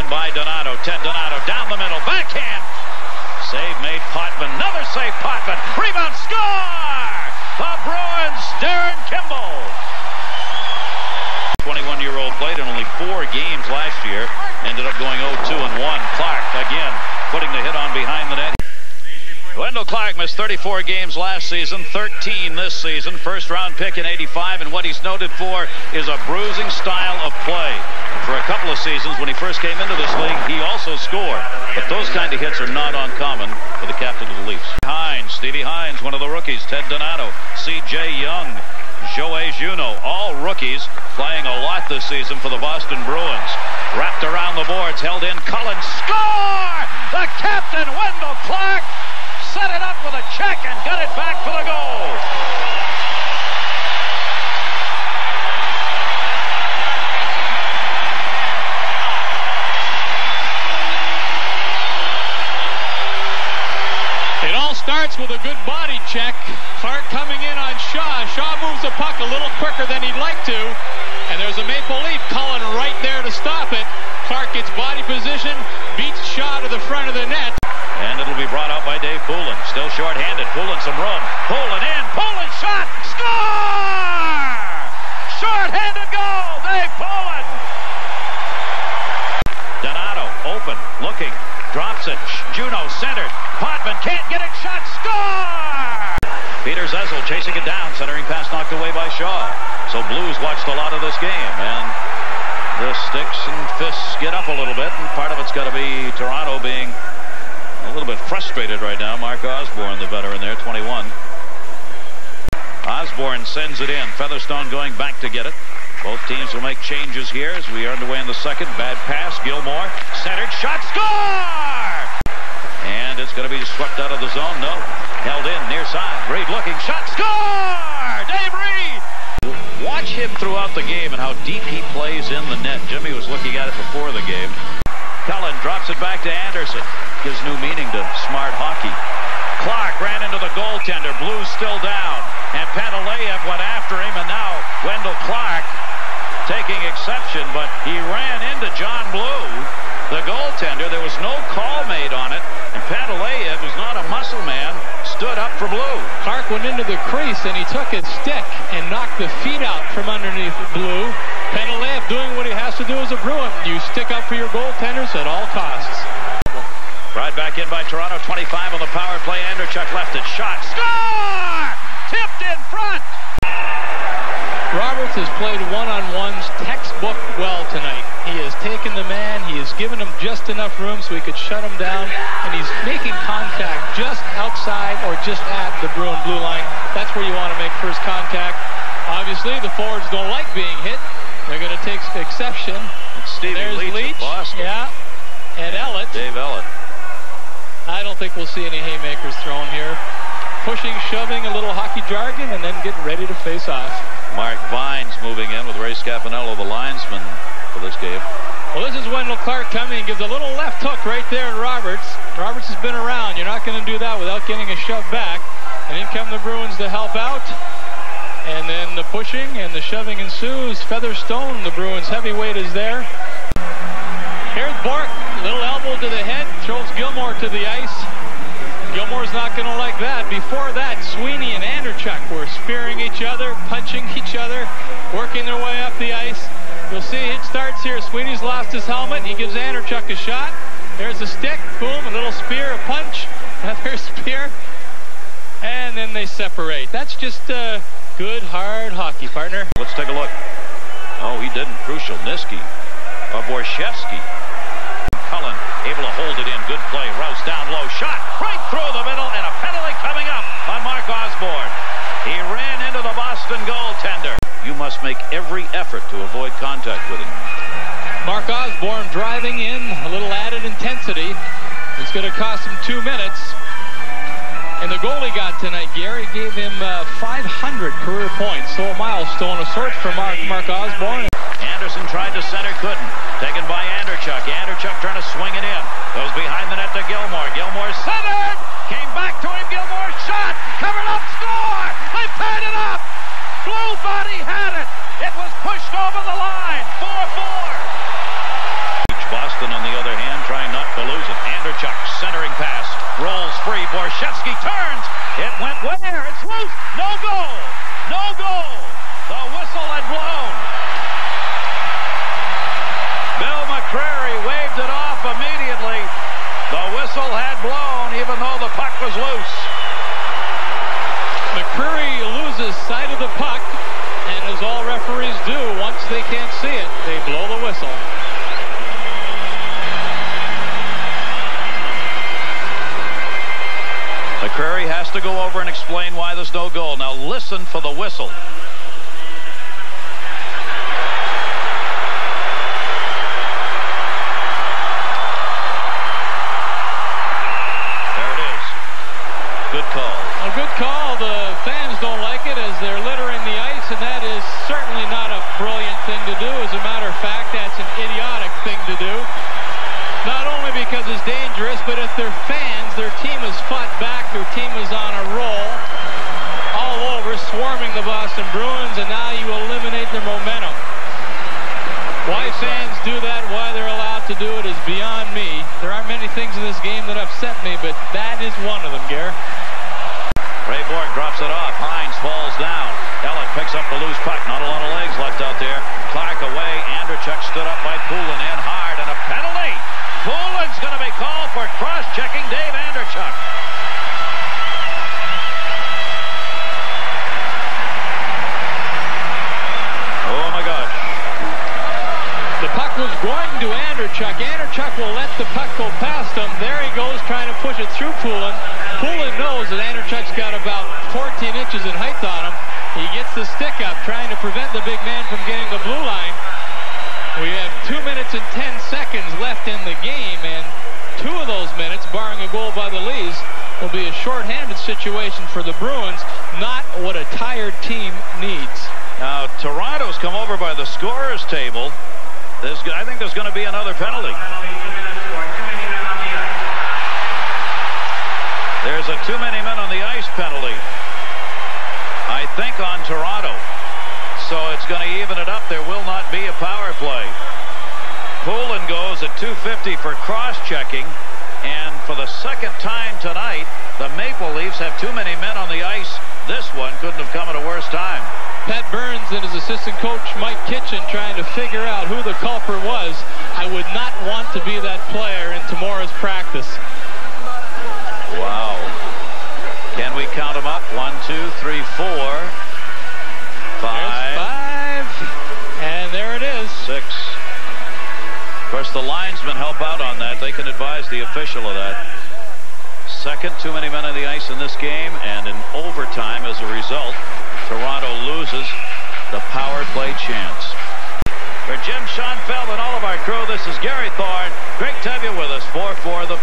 in by Donato. Ted Donato down the middle. Backhand. Save made Potvin. Another save Potvin. Rebound. Score! The Bruins. Darren Kimball. 21-year-old played in only 4 games last year. Ended up going 0-2-1. Clark again putting the hit on behind the net. Wendell Clark missed 34 games last season, 13 this season. First-round pick in '85, and what he's noted for is a bruising style of play. For a couple of seasons, when he first came into this league, he also scored. But those kind of hits are not uncommon for the captain of the Leafs. Hines, Stevie Hines, one of the rookies. Ted Donato, C.J. Young, Joey Juneau, all rookies playing a lot this season for the Boston Bruins. Wrapped around the boards, held in. Cullen, score! The captain, Wendell Clark, set it up with a check and got it back for the goal. It all starts with a good body check. Clark coming in on Shaw. Shaw moves the puck a little quicker than he'd like to. And there's a Maple Leaf. Cullen right there to stop it. Clark gets body position, beats Shaw to the front of the net. And it'll be brought out by Dave Poulin. Still short-handed. Poulin some room. Poulin in. Poulin shot. Score! Short-handed goal. Dave Poulin. Donato open. Looking. Drops it. Juneau centered. Potvin can't get it. Shot. Score! Peter Zezel chasing it down. Centering pass knocked away by Shaw. So Blues watched a lot of this game. And the sticks and fists get up a little bit. And part of it's got to be Toronto being a little bit frustrated right now. Mark Osborne, the veteran there, 21. Osborne sends it in. Featherstone going back to get it. Both teams will make changes here as we are underway in the second. Bad pass. Gilmore centered. Shot. Score! And it's going to be swept out of the zone. No. Held in. Near side. Reed looking. Shot. Score! Dave Reed! Watch him throughout the game and how deep he plays in the net. Jimmy was looking at it before the game. Cullen drops it back to Anderson. Gives new meaning to smart hockey. Clark ran into the goaltender. Blues still down. And Pantaleyev went after him. And now Wendell Clark taking exception. But he ran into John Blue, the goaltender. There was no call made on it. And Pantaleyev, who's not a muscle man, stood up for Blue. Clark went into the crease and he took his stick and knocked the feet out from underneath Blue. Pantaleyev doing what he has to do as a Bruin. You stick up for your goaltenders at all costs. Right back in by Toronto. 25 on the power play. Andrechuk left it. Shot. Score! Tipped in front. Roberts has played one-on-ones textbook well tonight. He has taken the man. He has given him just enough room so he could shut him down. And he's making contact just outside or just at the Bruin blue line. That's where you want to make first contact. Obviously, the forwards don't like being hit. They're going to take exception. There's Leach. Boston. Yeah. And Ellett. Dave Ellett. I don't think we'll see any haymakers thrown here. Pushing, shoving, a little hockey jargon, and then getting ready to face off. Mark Vines moving in with Ray Scapanello, the linesman for this game. Well, this is Wendell Clark coming. Gives a little left hook right there in Roberts. Roberts has been around. You're not going to do that without getting a shove back. And in come the Bruins to help out. And then the pushing and the shoving ensues. Featherstone, the Bruins heavyweight, is there. Here's Bork, little elbow to the head, throws Gilmore to the ice. Gilmore's not going to like that. Before that, Sweeney and Andrechuk were spearing each other, punching each other, working their way up the ice. You'll see it starts here. Sweeney's lost his helmet. He gives Andrechuk a shot. There's a stick, boom, a little spear, a punch, another spear, and then they separate. That's just good, hard hockey, partner. Let's take a look. Oh, he didn't. Crucial. Niski. Borshevsky. Cullen able to hold it in. Good play. Rouse down low. Shot right through the middle, and a penalty coming up on Mark Osborne. He ran into the Boston goaltender. You must make every effort to avoid contact with him. Mark Osborne driving in, a little added intensity. It's going to cost him 2 minutes. And the goal he got tonight, Gary, gave him 500 career points. So a milestone of sorts for Mark Osborne. Anderson tried to center, couldn't. Taken by Andrechuk. Andrechuk trying to swing it in. Goes behind the net to Gilmore. Gilmore centered. Came back to him. Gilmore shot. Covered up. Score. They tied it up. Blue body had it. It was pushed over the line. 4-4. Boston Boston, on the other hand, trying not to lose it. Anderchuk, centering pass, rolls free. Borshevsky turns. It went where? It's loose. No goal. No goal. The whistle had blown. Bill McCrary waved it off immediately. The whistle had blown, even though the puck was loose. McCrary loses sight of the puck, and as all referees do, once they can't see it, they blow the whistle. McCrary has to go over and explain why there's no goal. Now listen for the whistle. There it is. Good call. A good call. The fans don't like it as they're littering the ice, and that is certainly not a brilliant thing to do. As a matter of fact, that's an idiotic thing to do. Not only because it's dangerous, but if they're fans, their team has fought back, their team is on a roll, all over, swarming the Boston Bruins, and now you eliminate their momentum. Why fans do that, why they're allowed to do it, is beyond me. There aren't many things in this game that upset me, but that is one of them, Gare. Ray Borg drops it off. Hines falls down. Ellett picks up the loose puck. Not a lot of legs left out there. Clark away. Anderchuk stood up by Poulin in hard, and a penalty. Poulin's going to be called for cross-checking Dave Anderchuk. Oh my gosh. The puck was going to Anderchuk. Anderchuk will let the puck go past him. There he goes, trying to push it through Poulin. Poulin knows that Anderchuk's got about 14 inches in height on him. He gets the stick up, trying to prevent the big man from getting the blue line. We have 2 minutes and 10 seconds left in the game, and 2 of those minutes, barring a goal by the Leafs, will be a shorthanded situation for the Bruins, not what a tired team needs. Now, Toronto's come over by the scorer's table. I think there's going to be another penalty. There's a too many men on the ice penalty, I think, on Toronto. So it's going to even it up. There will not be a power play. Poulin goes at .250 for cross-checking. And for the second time tonight, the Maple Leafs have too many men on the ice. This one couldn't have come at a worse time. Pat Burns and his assistant coach Mike Kitchen trying to figure out who the culprit was. I would not want to be that player in tomorrow's practice. Wow. Can we count them up? 1, 2, 3, 4, 5. There's 5. And there it is. 6. Of course, the linesmen help out on that. They can advise the official of that. Second, too many men on the ice in this game, and in overtime as a result, Toronto loses the power play chance. For Jim Schoenfeld and all of our crew, this is Gary Thorne. Great to have you with us. 4-4 the